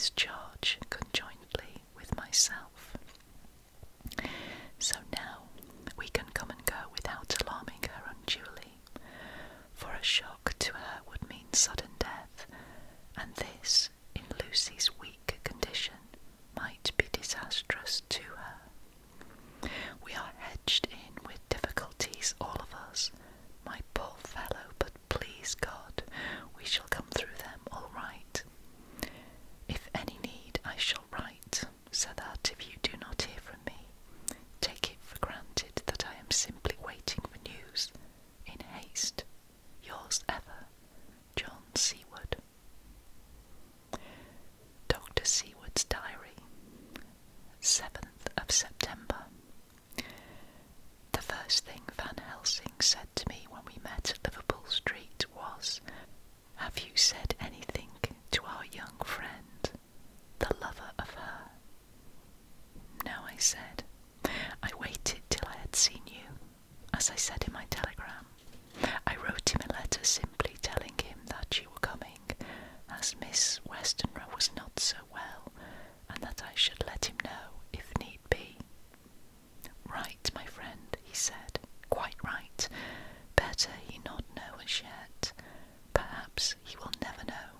this charge conjointly with myself. So now we can come and go without alarming her unduly, for a shock to her would mean sudden death, and this, in Lucy's weak condition, might be disastrous to her. We are hedged in with difficulties, all of us, my poor fellow, but please God, we shall come through them all right. If any need, I shall write, so that if you do not hear from me, take it for granted that I am simply waiting for news. In haste, yours ever, John Seward. Dr. Seward's Diary, 7th of September. The first thing Van Helsing said to me when we met at Liverpool Street was, "Have you said anything to our young friend, the lover of her?" "No," I said. "I waited till I had seen you, as I said in my telegram. I wrote him a letter simply telling him that you were coming, as Miss Westenra was not so well, and that I should let him know if need be." "Right, my friend," he said, "quite right. Better he not know as yet. Perhaps he will never know.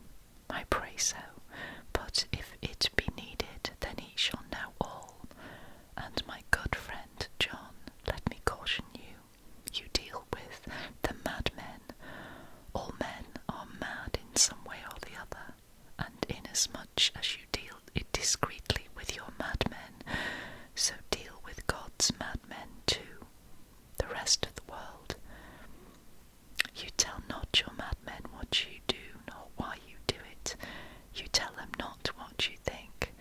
I pray so, but if it be needed, then he shall know all. And my good friend John, let me caution you, you deal with the madmen. All men are mad in some way or the other, and inasmuch as you deal discreetly with your madmen, so deal with God's madmen too, the rest of the world. You tell not your madmen what you do, nor why you do it. You tell them not what you think,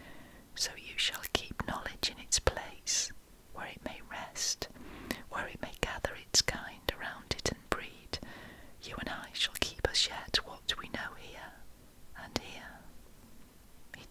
so you shall keep knowledge in its place, where it may rest, where it may gather its kind around it and breed. You and I shall keep as yet what we know here and here." He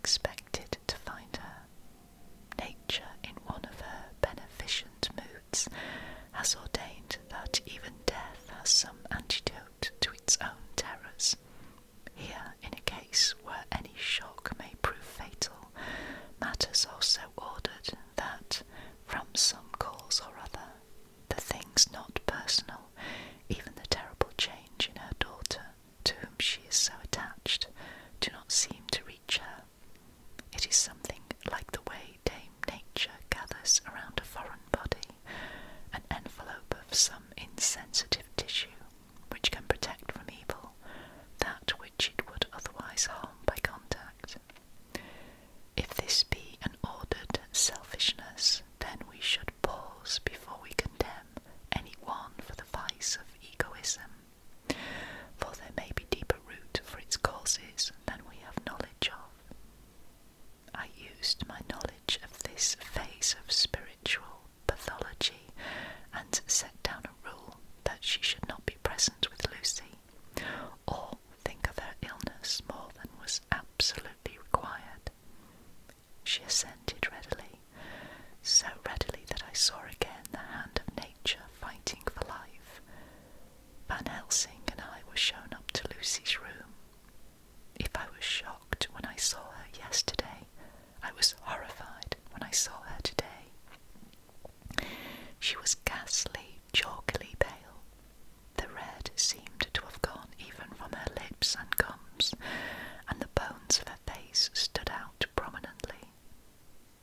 expected to find her. Nature, in one of her beneficent moods, has ordained that even death has some antidote to its own terrors. Here, in a case where any shock may prove fatal, matters are so ordered that, from some cause or other, the things not personal, even the terrible change in her daughter, to whom she is so attached, do not seem to reach her. It is something like the way Dame Nature gathers around a foreign body an envelope of some insensitive tissue which can protect from evil that which it would otherwise harm by contact. If this be an ordered selfishness, then we should pause before we condemn any one for the vice of egoism, for there may be deeper root for its causes than we have knowledge of. I used my knowledge of this phase of spiritual pathology and set down a rule that she should not be present with Lucy, or think of her illness more than was absolutely required. She assented readily, so readily that I saw again the hand of nature fighting for life. Van Helsing and I were shown up to Lucy's room. If I was shocked when I saw her yesterday, I was horrified when I saw her today. She was ghastly, chalkily pale. The red seemed to have gone even from her lips and gums, and the bones of her face stood out prominently.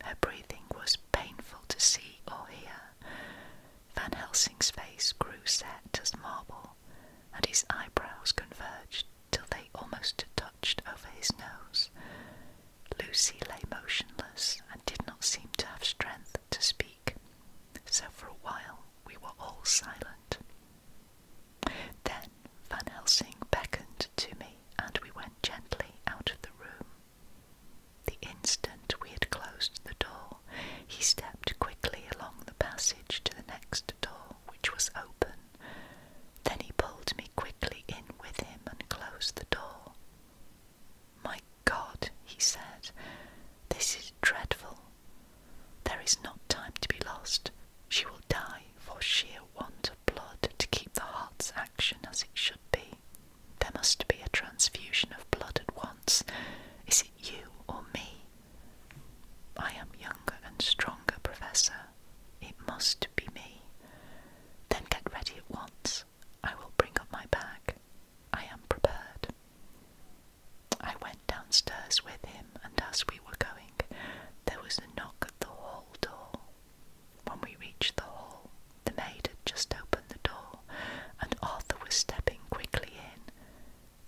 Her breathing was painful to see or hear. Van Helsing's face grew set as marble, and his eyebrows converged till they almost touched over his nose. Lucy lay motionless and did not seem to have strength to speak, so for a while we were all silent. Then Van Helsing beckoned to me, and we went gently out of the room. The instant we had closed the door, he stepped quickly along the passage to the next door, which was open. Then he pulled me quickly in with him and closed the door. "My God," he said, "this is dreadful. There is not time to be lost. She will die for sheer want of blood to keep the heart's action as it should be. There must be a transfusion of blood at once. Is it you or me? I am younger and stronger, Professor. It must be me. Then get ready at once. I will bring up my bag. I am prepared." I went downstairs with him, and as we were going, there was a knock at the hall door. When we reached the hall, the maid had just opened the door, and Arthur was stepping quickly in.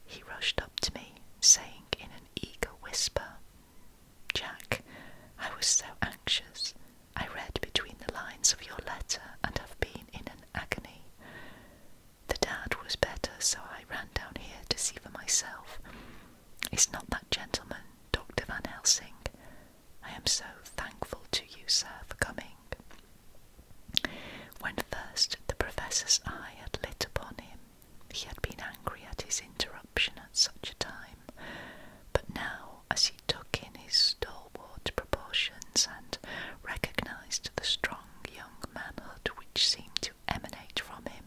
He rushed up to me, saying in an eager whisper, "Jack, I was so anxious. I read between the lines of your letter and have been in an agony. The dad was better, so I ran down here to see for myself. Is not that gentleman Dr. Van Helsing? I am so thankful to you, sir, for coming." When first the Professor's eye had lit upon him, he had been angry at his interruption at such a time, but now, as he took in his stalwart proportions and recognised the strong young manhood which seemed to emanate from him,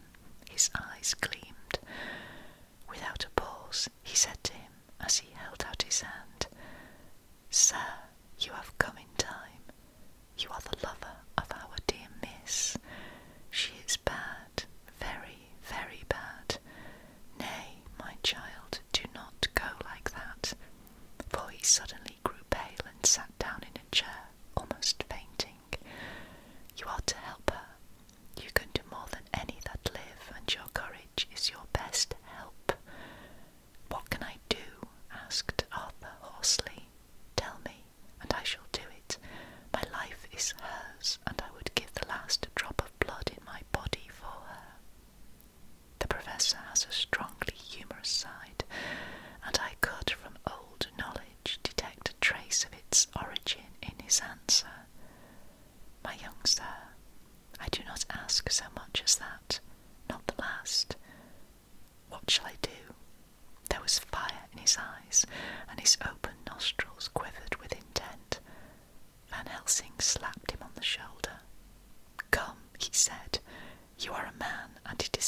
his eyes gleamed. Without a pause, he said to him, as he held out his hand, "Sir, you have come in time.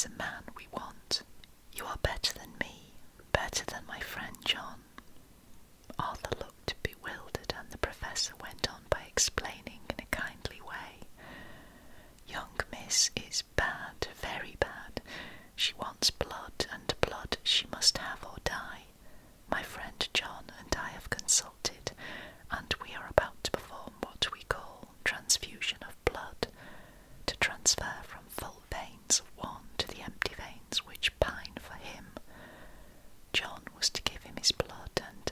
is a man we want. You are better than me, better than my friend John." Arthur looked bewildered, and the professor went on by explaining in a kindly way. "Young Miss is bad, very bad. She wants blood, and blood she must have or die. My friend John and I have consulted, and we are about to perform what we call transfusion of blood, to transfer from full veins of one to the empty veins which pine for him. John was to give him his blood, and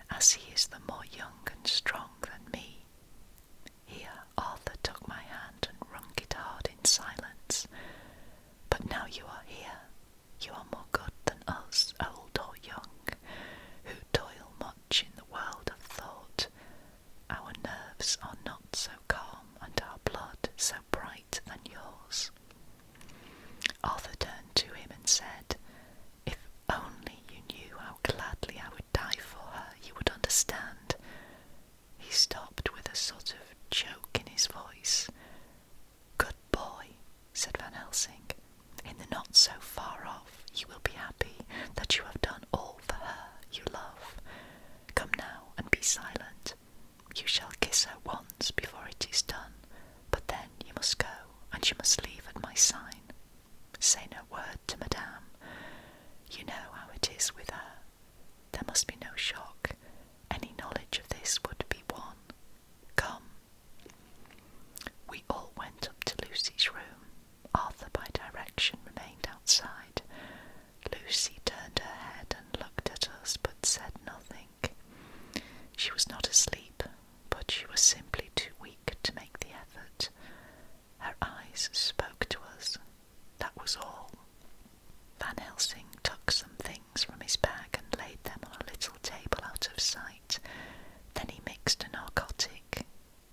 as he is the more young and strong than me—" Here Arthur took my hand and wrung it hard in silence. "But now you are here, you are more good than us, old or young, who toil much in the world of thought. Our nerves are not so calm, and our blood so bright than yours." Arthur turned to him and said, "If only you knew how gladly I would die for her, you would understand." He stopped with a sort of choke in his voice. "Good boy," said Van Helsing. "In the not so far off you will be happy that you have done all for her you love. Come now and be silent. You shall kiss her once before it is done, but then you must go, and you must leave at my sign. Say no word to Madame. You know how it is with her. There must be no shock. Any knowledge of this would be one. Come." We all went up to Lucy's room. Arthur, by direction, remained outside. Lucy turned her head and looked at us, but said nothing. She was not asleep, but she was simply too weak to make the effort. Her eyes spoke to us. That was all. Van Helsing took some things from his bag and laid them on a little table out of sight. Then he mixed a narcotic,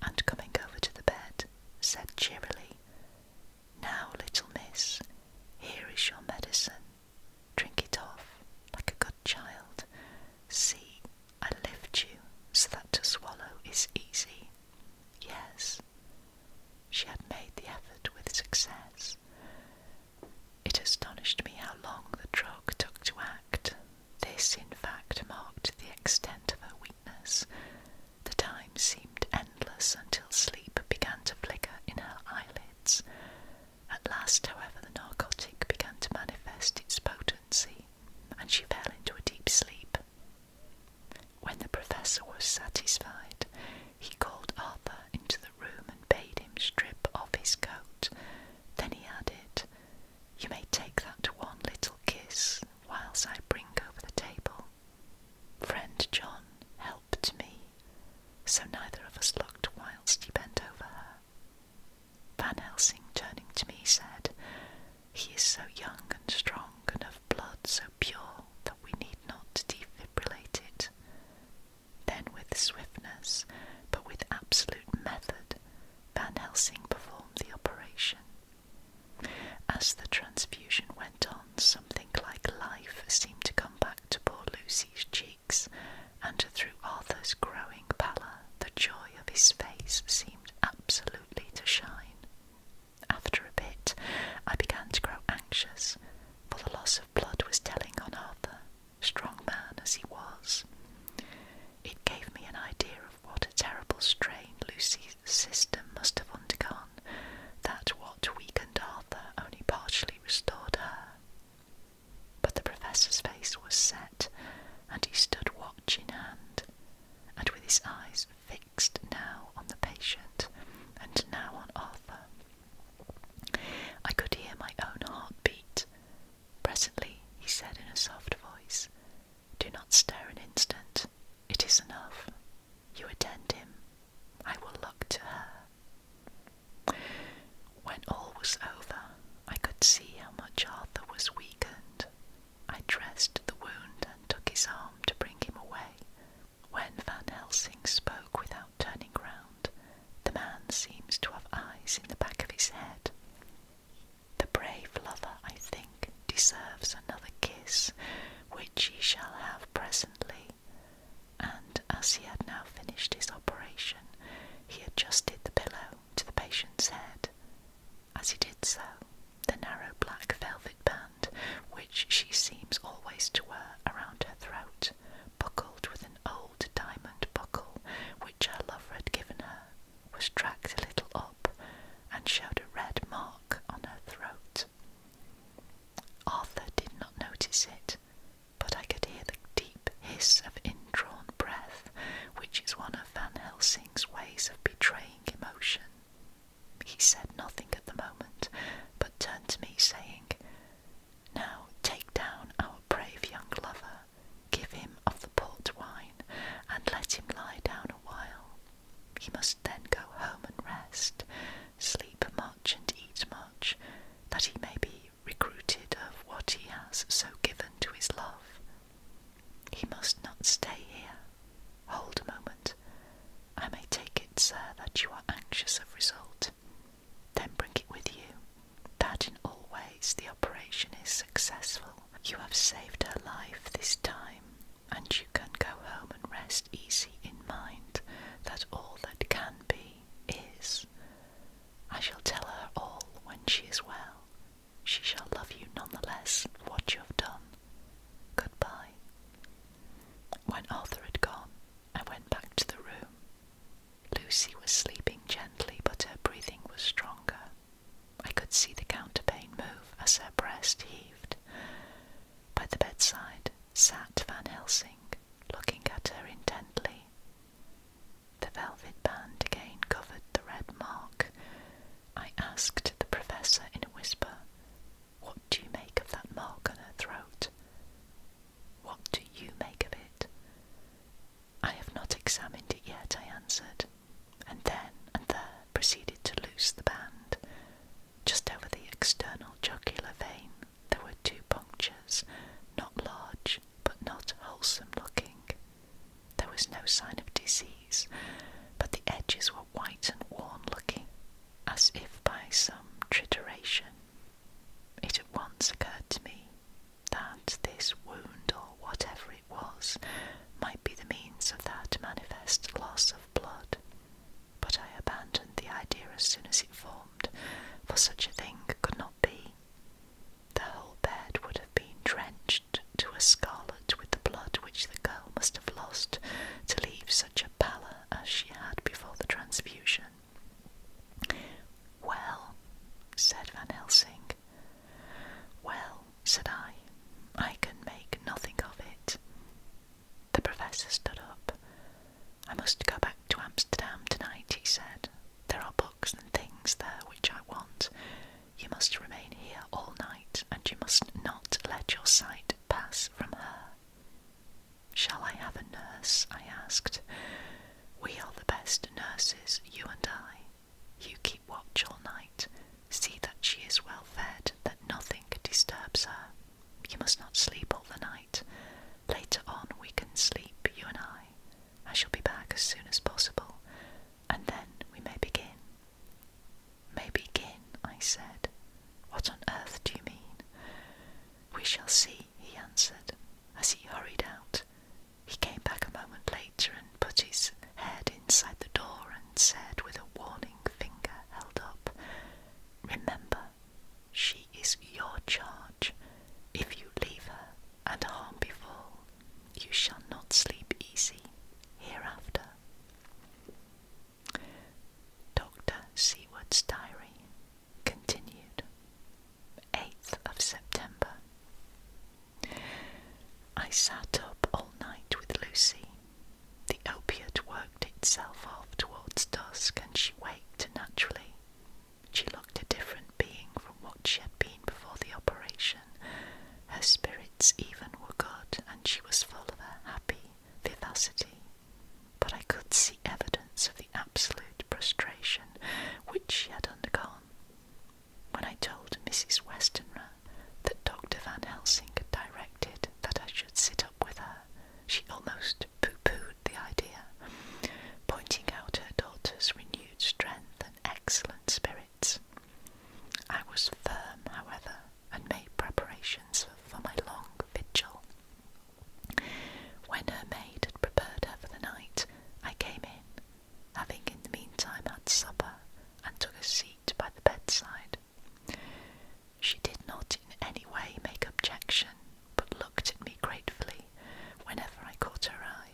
and coming over to the bed, said cheerily, "Now, little miss, here is your medicine. Drink it off, like a good child. See, I lift you so that to swallow is easy. Yes." She had made the effort with success. It astonished me how long the drug took to act. This, in fact, marked the extent of her weakness. The time seemed endless until sleep began to flicker in her eyelids. At last, however, the narcotic began to manifest its potency, and she fell into a deep sleep. When the professor was satisfied, he called Arthur into the room and bade him strip off his coat. Then he added, "You may take that one little kiss whilst I bring over the table." Friend John helped me, so neither of us looked whilst he bent over her. Van Helsing, turning to me, said, "He is so young and strong, and of blood so pure, that we need not defibrillate it." Then with swiftness, but with absolute method, Van Helsing performed the operation. As the transfusion went on, something like life seemed to come back to poor Lucy's cheeks, and through Arthur's growing pallor, the joy of his face seemed absolutely to shine. After a bit, I began to grow anxious, for the loss of blood was telling on Arthur, strong man as he was. It gave me an idea of what a terrible strain Lucy's system must have undergone, that what weakened Arthur only partially restored her. But the professor's face was set, and he stood watch in hand, and with his eyes fixed now on the patient, and now on Arthur. I could hear my own heart beat. Presently he said in a soft voice, "Do not stir an instant. It is enough. You attend him. I will look to her." When all was over, I could see how much Arthur was weakened. I dressed the wound and took his arm to bring him away. When Van Helsing spoke without turning round, the man seems to have eyes in the back of his head. The brave lover, I think, deserves another kiss, which he shall have presently. And as he had now finished his operation, he adjusted the pillow to the patient's head. As he did so, the narrow black velvet He must then go home and rest, sleep much and eat much, that he may be recruited of what he has so given to his love. He must not stay here. Hold a moment. I may take it, sir, that you are anxious of result. Then bring it with you, that in all ways the operation is successful. You have saved her life this time, and you can go home and rest easy in mind that all that can be is. I shall tell her all when she is well. She shall love you none the less for what you have done. Goodbye. When Arthur had gone, I went back to the room. Lucy was sleeping gently, but her breathing was stronger. I could see the counterpane move as her breast heaved. By the bedside sat Van Helsing, looking at her intently. The velvet band again covered the red mark. I asked the professor in a whisper, "What do you make of that mark on her throat?" "What do you make of it?" "I have not examined it yet," I answered, and then and there proceeded to loose the band. Just over the external jugular vein there were 2 punctures, not large, but not wholesome looking. There was no sign of disease, but the edges were white and worn looking, as if by some trituration. It at once occurred to me that this wound, or whatever it was, might be the means of that manifest loss of blood, but I abandoned the idea as soon as it formed, for such a thing could not be. The whole bed would have been drenched to a scarlet with the blood which the girl must have lost to leave such a pallor as she had before the transfusion. "Well," said Van Helsing. "Well," said I can make nothing of it." The professor stood up. "I must go back to Amsterdam tonight," he said. "There are books and things there which I want. You must remain here all night, and you must not let your sight pass from her." "Shall I have a nurse?" I asked. "We are the best nurses, you and I. You keep watch all night. See that she is well fed, that nothing disturbs her. You must not sleep all the night. Later on we can sleep, you and I. I shall be back as soon as possible, and then we may begin." "May begin?" I said. "What on earth do you mean?" "We shall see," he answered, as he hurried out. He came back a moment later and put his head inside the door and said with a warning finger held up, "Remember, she is your charge. If you leave her and harm befall, you shall not sleep easy hereafter." Dr. Seward's Diary continued. 8th of September. I sat up all night with Lucy. The opiate worked itself off towards dusk, and she waked naturally. She looked a different being from what she had been before the operation. Her spirits even were good, and she was full of a happy vivacity, but I could see evidence of the absolute prostration which she had undergone. When I told Mrs. Westenra that Dr. Van Helsing had directed that I should sit up with her, she almost pooh-poohed the idea, pointing out her daughter's renewed strength and excellent spirits. I was firm, however, and made preparations for my long vigil. When her maid had prepared her for the night, I came in, having in the meantime had supper, and took a seat by the bedside. She did not in any way make objection, but looked at me gratefully whenever I caught her eye.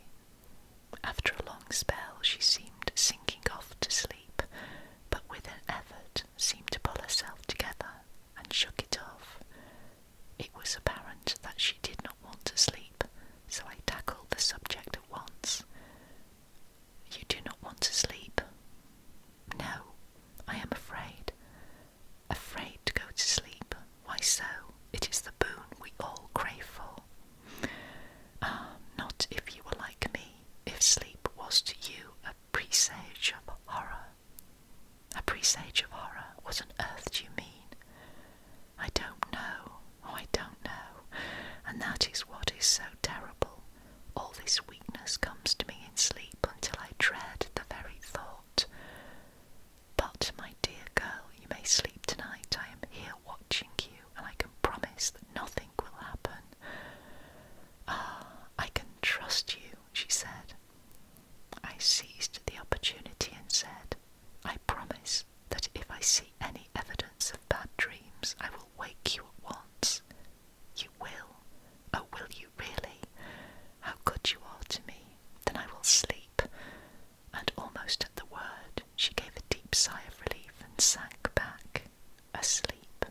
Sage of Horror, what on earth do you mean? I don't know. Oh, I don't know. And that is what is so terrible. All this weakness comes to me in sleep until I dread the very thought. But, my dear girl, you may sleep tonight. I am here watching you, and I can promise that nothing will happen. Ah, I can trust you, she said. I seized the opportunity and said, I promise that if I see any evidence of bad dreams, I will wake you at once. You will? Oh, will you really? How good you are to me. Then I will sleep. And almost at the word, she gave a deep sigh of relief and sank back, asleep.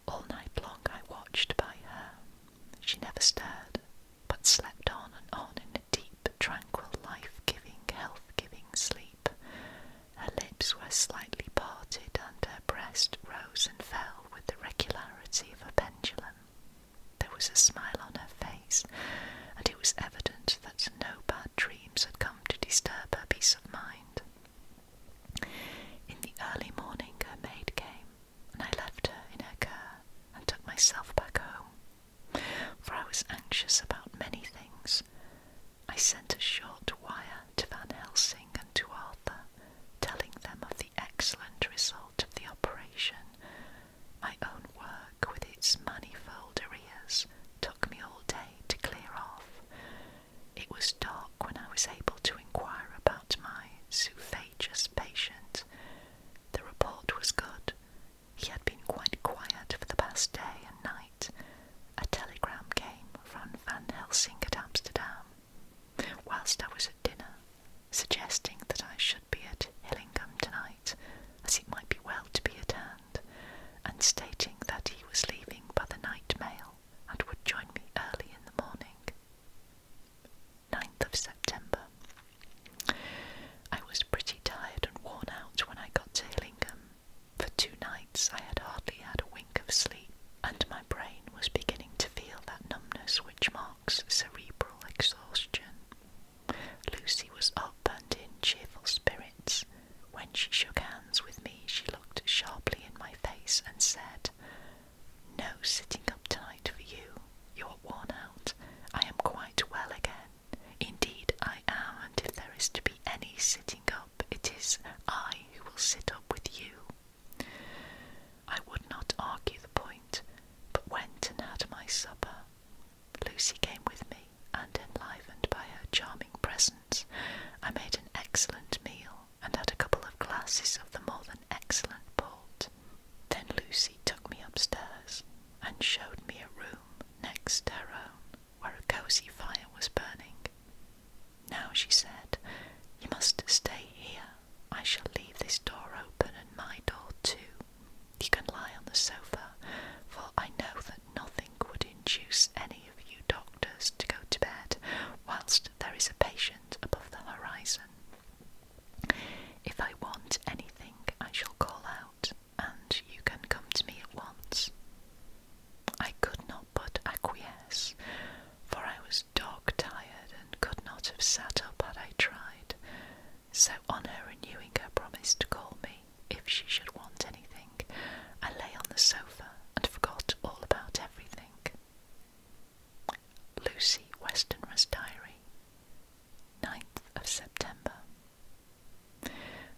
All night long I watched by her. She never stirred, but slept on and on in a deep, tranquil, life-giving, health-giving sleep. Her lips were slightly parted, and her breast rose and fell with the regularity of a pendulum. There was a smile on her face, and it was evident that no bad dreams had come to disturb her peace of mind. In the early morning her maid came, and I left her in her care and took myself back home, for I was anxious about many things. I sent a short wire to Van Helsing and to Arthur, telling them of the excellent result of the operation. My own work, with its manifold arrears, took me all day to clear off. It was dark when I was able to inquire about my zoophagus patient. The report was good. He had been quite quiet for the past day and night. A telegram came from Van Helsing at Amsterdam, whilst I was at dinner, suggesting that I should be at Hillingham tonight, as it might be well to be at hand, and stating that he was leaving by the night mail and would join me early in the morning. 9th of September. I was pretty tired and worn out when I got to Hillingham. For 2 nights I had hardly had a wink of sleep, and my brain was beginning to feel that numbness which marks cerebral exhaustion. Lucy was up and in cheerful spirits. When she shook hands with me, she looked sharply in my face and said, No sitting up tonight for you. You're worn out. I am quite well again. Indeed I am, and if there is to be any sitting up, it is I who will sit up with you. I would not argue the point, but went and had my supper. Lucy came with me, and enlivened by her charming presence, I made an excellent meal, and had a couple of glasses of the more than excellent port. Then Lucy took me upstairs, and showed me a room next her own, where a cosy fire was burning. Now, she said, you must stay here. I shall leave this door open, and my door too. You can lie on the sofa, for I know that nothing would induce any of you doctors to go to bed whilst there is a patient above the horizon. If I want anything, I shall call out, and you can come to me at once. I could not but acquiesce, for I was dog-tired and could not have sat up had I tried. So on her renewing her promise to call me if she should want anything, I lay on the sofa and forgot all about everything. Lucy Westenra's Diary, 9th of September.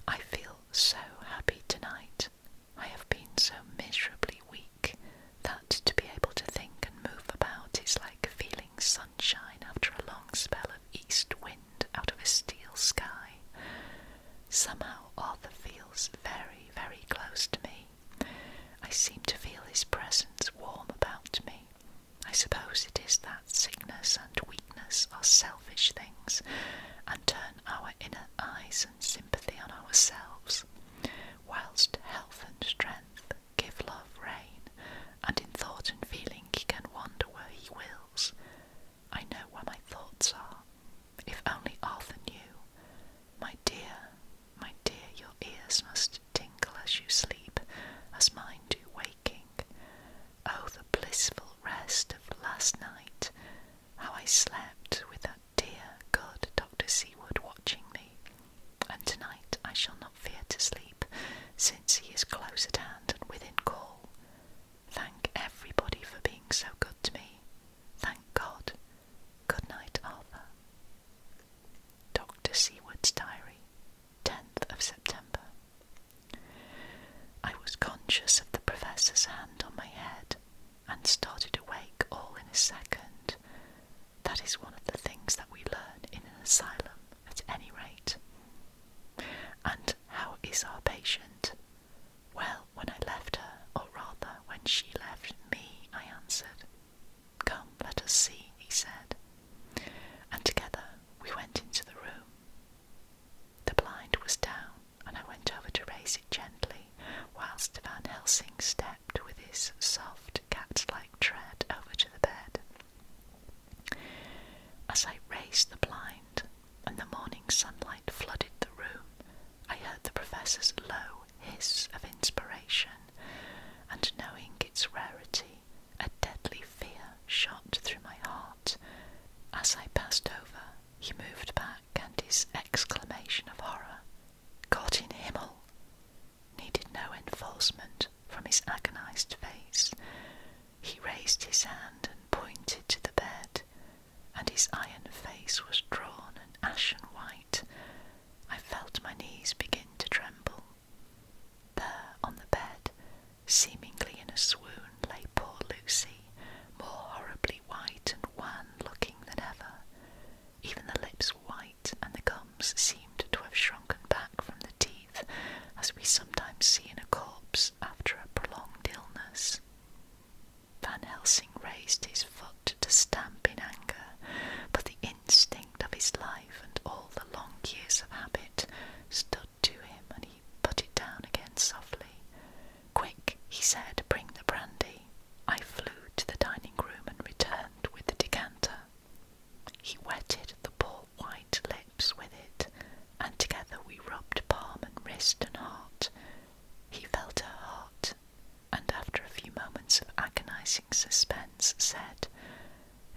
I feel so happy tonight. I have been so miserably weak that to be able to think and move about is like feeling sunshine after a long spell of east wind out of a steel sky. Somehow Arthur feels very, very close to me. I seem to feel his presence warm about me. I suppose it is that sickness and weakness are selfish things, and turn our inner eyes and sympathy on ourselves, whilst health and strength give love rein, and in thought and feeling he can wander where he wills. I know where my thoughts are. If only Arthur knew. My dear, your ears must tingle as you sleep, as mine do waking. Oh, the blissful rest of last night! How I slept with that dear, good Dr. Seward watching me, and tonight I shall not feel exclamation of horror. Gott in Himmel! Needed no enforcement from his agonized face. He raised his hand and pointed to the bed, and his iron face was drawn and ashen white. I felt my knees begin to tremble. There on the bed, seemingly in a swoon, lay poor Lucy, more horribly white and wan-looking than ever. Even the lips were white, and the gums seemed to have shrunken back from the teeth, as we sometimes see in a corpse after a prolonged illness. Van Helsing raised his foot to stamp in anger, but the instinct of his life and all the long years of habit stood to him, and he put it down again softly. "Quick," he said, "bring the brandy." I flew to the dining room and returned with the decanter. He wetted the poor white lips with it, and together we rubbed palm and wrist and heart. He felt her heart, and after a few moments of agonizing suspense said,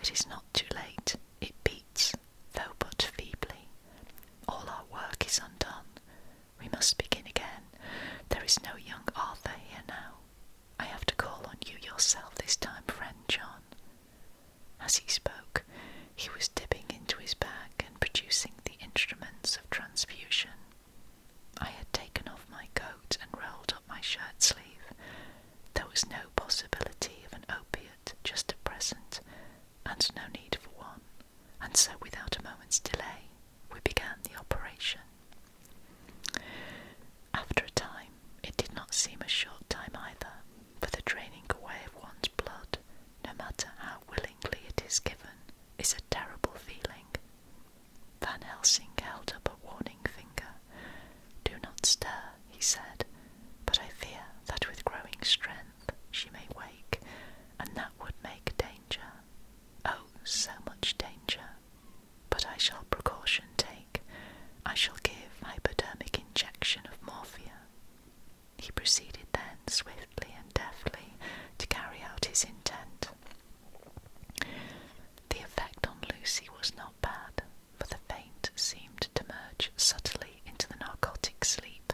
"It is not too late. It beats, though but feebly. All our work is undone. We must begin again. There is no young Arthur here now. I have to call on you yourself this time, friend John." As he spoke, he was dipping into his bag and producing the instruments of transfusion. I had taken off my coat and rolled up my shirt sleeve. There was no possibility of an opiate just at present, and no need for one, and so without a moment's delay we began the operation. After a time, it did not seem a short time either, for the draining away of one's blood, no matter how willingly it is given, is a terrible feeling. Van Helsing held up a warning finger. "Do not stir," he said, "but I fear that with growing strength she may wake, and that would make danger. Oh, so much danger. But I shall precaution take. I shall give hypodermic injection of morphia." He proceeded then swiftly and deftly to carry out his intent. The effect on Lucy was not bad, for the faint seemed to merge subtly into the narcotic sleep.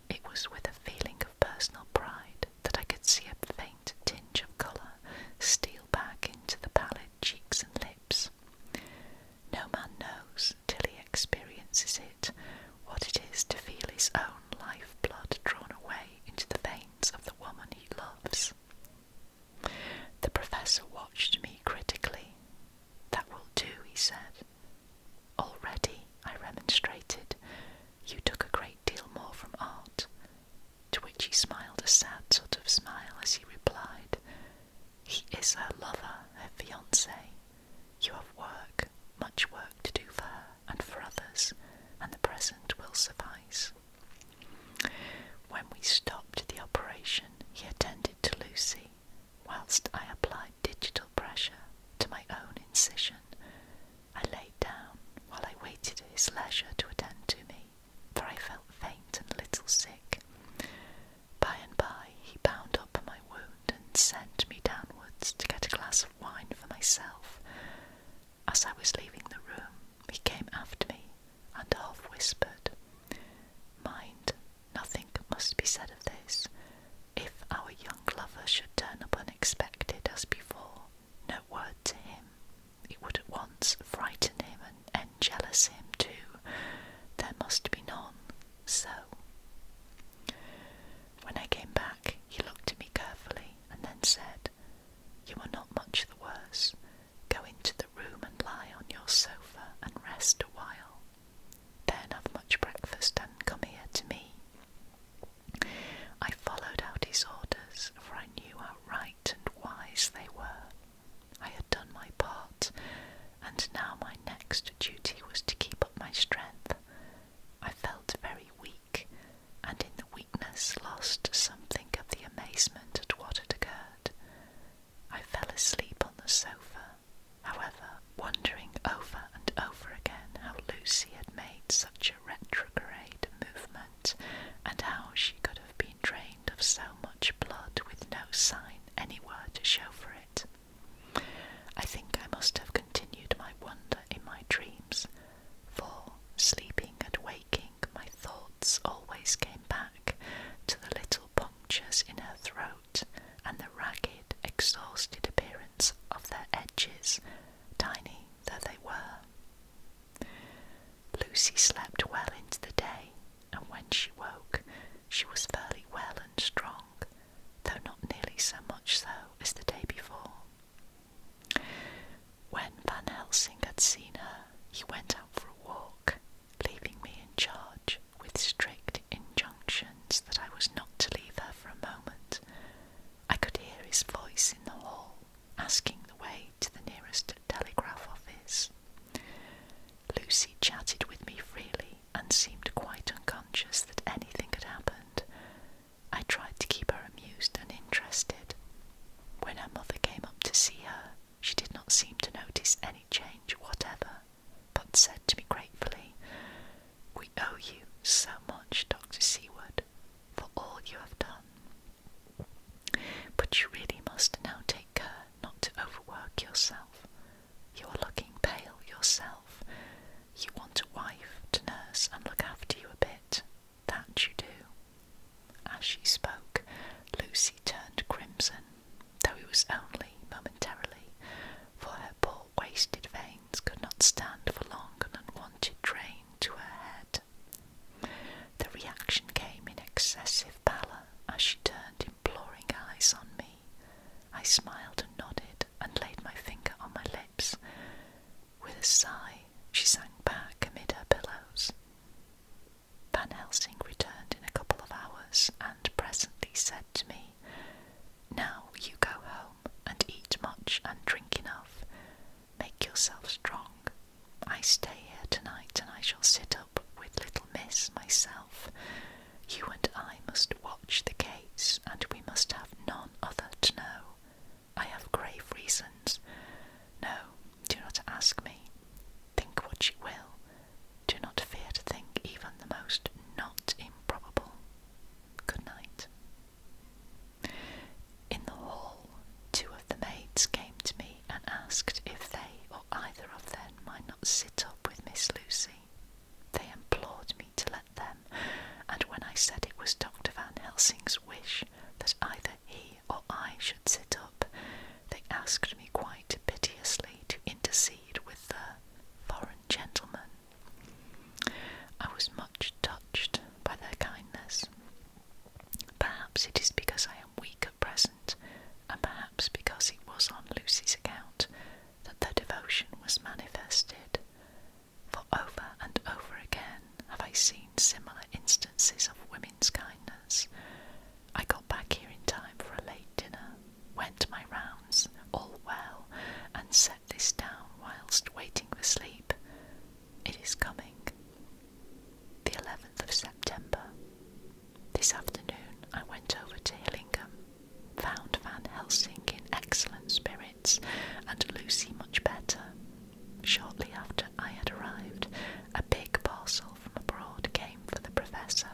It was with a feeling of personal pride that I could see a faint tinge of colour steal back into the pallid cheeks and lips. No man knows, till he experiences it, what it is to feel his own life-blood drawn away into the veins of the woman he loves. The professor watched me critically. "That will do," he said. "Already," I remonstrated, "you took a great deal more from art." To which he smiled a sad sort of smile as he replied, "He is her lover, her fiancé. You have work, much work to do for her and for others, and the present will suffice." When we stopped the operation, he attended to Lucy, whilst I applied digital pressure to my own incision. I laid down while I waited his leisure to attend to me, for I felt faint and a little sick. By and by he bound up my wound and sent me downwards to get a glass of wine for myself. As I was leaving the room, he came after me and half whispered, "Mind, nothing must be said of this. If our young lover should turn up unexpected as before, no word to him. It would at once frighten him and enjealous him too. There must be none. So." When I came back, he looked at me carefully and then said, "You are not much the worse. Go into the room and lie on your sofa and rest a while. Then have much breakfast and come here to me." I followed out his orders, for I knew how right and wise they were. I had done my part, and now my next duty was to keep up my strength. I felt very weak, and in the weakness lost something of the amazement at what had occurred. I fell asleep on the sofa, however, wondering over and over again how Lucy had made such a retrograde movement, and how she could have been drained of so much blood with no sign anywhere to show for it. I think I must have continued my wonder in my dreams, for, sleeping slept well into the day, and when she woke, she was fairly well and strong, though not nearly so much so as the day before. When Van Helsing had seen her, he went out for a walk, leaving me in charge with strict injunctions that I was not to leave her for a moment. I could hear his voice in the hall, asking the way to the nearest telegraph office. Lucy chatted with me freely and seemed quite unconscious that anything had happened. I tried to keep her amused and interested. When her mother came up to see her, she did not seem to notice any change whatever, but said to me gratefully, "We owe you so much, Dr. Seward, for all you have done. But you really must now take care not to overwork yourself. You are looking pale yourself. You want a wife to nurse and look after you a bit. That you do." As she spoke, Lucy turned crimson, though it was only momentarily, for her poor wasted veins could not stand for long an unwanted drain to her head. The reaction came in excessive pallor as she turned imploring eyes on me. I smiled and nodded and laid my finger on my lips. With a sigh, she sank back amid her pillows. Van Helsing returned in a couple of hours and presently said to me, "Now you go home and eat much and drink enough. Make yourself strong. I stay here tonight and I shall sit up with little miss myself. You and I must watch the case, and we must have none other to know. I have grave reasons. No, do not ask me. Think what you will. Do not fear to think even the most not improbable. Good night." In the hall, two of the maids came to me and asked if they or either of them might not sit up with Miss Lucy. They implored me to let them, and when I said it was Dr. Van Helsing's wish that either he or I should sit up, they asked me quite piteously to intercede with the foreign gentleman. I was much touched by their kindness. Perhaps it is because I am weak at present, and perhaps because it was on Lucy's account that their devotion was manifested, for over and over again have I seen similar instances of women's kindness. I got back here in time for a late dinner, went my rounds, all well, and set this down whilst waiting for sleep. It is coming. The 11th of September. This afternoon I went over to Hillingham, found Van Helsing in excellent spirits, and Lucy much better. Shortly after I had arrived, a big parcel from abroad came for the Professor,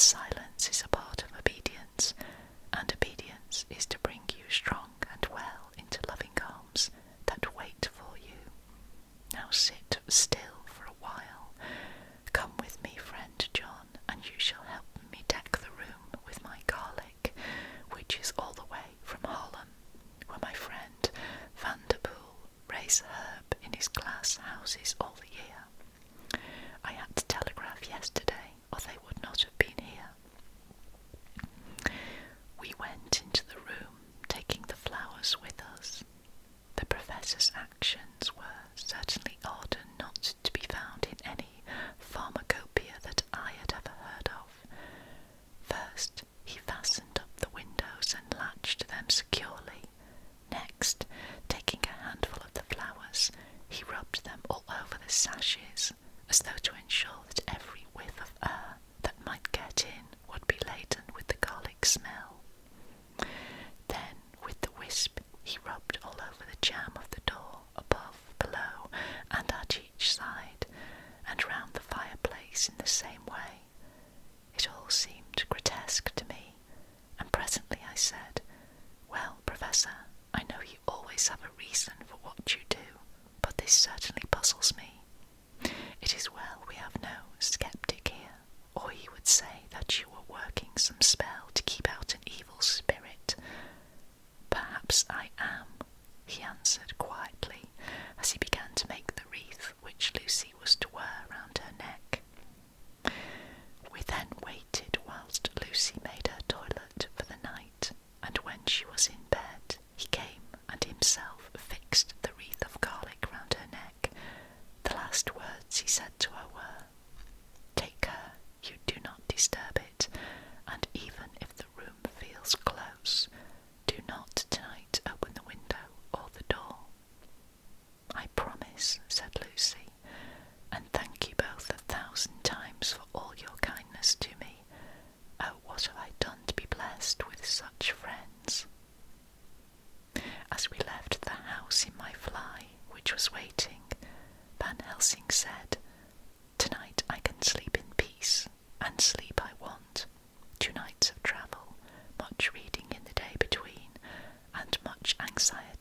silence is a part of obedience, and obedience is to bring you strong and well into loving arms that wait for you. Now sit still for a while. Come with me, friend John, and you shall help me deck the room with my garlic, which is all the way from Holland, where my friend Vanderpool raised herb in his glass houses all the year. I had to telegraph yesterday, or they would not have been here. We went into the room, taking the flowers with us. The professor's actions were certainly odd and not to be found in any pharmacopoeia that I had ever heard of. First, he fastened up the windows and latched them securely. Next, taking a handful of the flowers, he rubbed them all over the sashes, as though to ensure that every whiff of air that might get in would be laden with the garlic smell. Then, with the wisp, he rubbed all over the jamb of the door, above, below, and at each side, and round the fireplace in the same way. It all seemed grotesque to me, and presently I said, "Well, Professor, I know you always have a reason for what you do, but this certainly puzzles me. It is well we have no sceptic here, or he would say that you were working some spell to keep out an evil spirit." "Perhaps I am," he answered quietly, as he began to make the wreath which Lucy was to wear round her neck. We then waited whilst Lucy made her toilet for the night, and when she was in bed, he came and himself fixed the wreath of garlic round her neck. The last words he said to her were, "Take care you do not disturb it, and even if the room feels close, do not tonight open the window or the door." "I promise," said Lucy, "and thank you both 1,000 times for all your kindness to me. Oh, what have I done to be blessed with such friends?" As we left the house in my fly, which was waiting, Van Helsing said, "Tonight I can sleep in peace, and sleep I want. 2 nights of travel, much reading in the day between, and much anxiety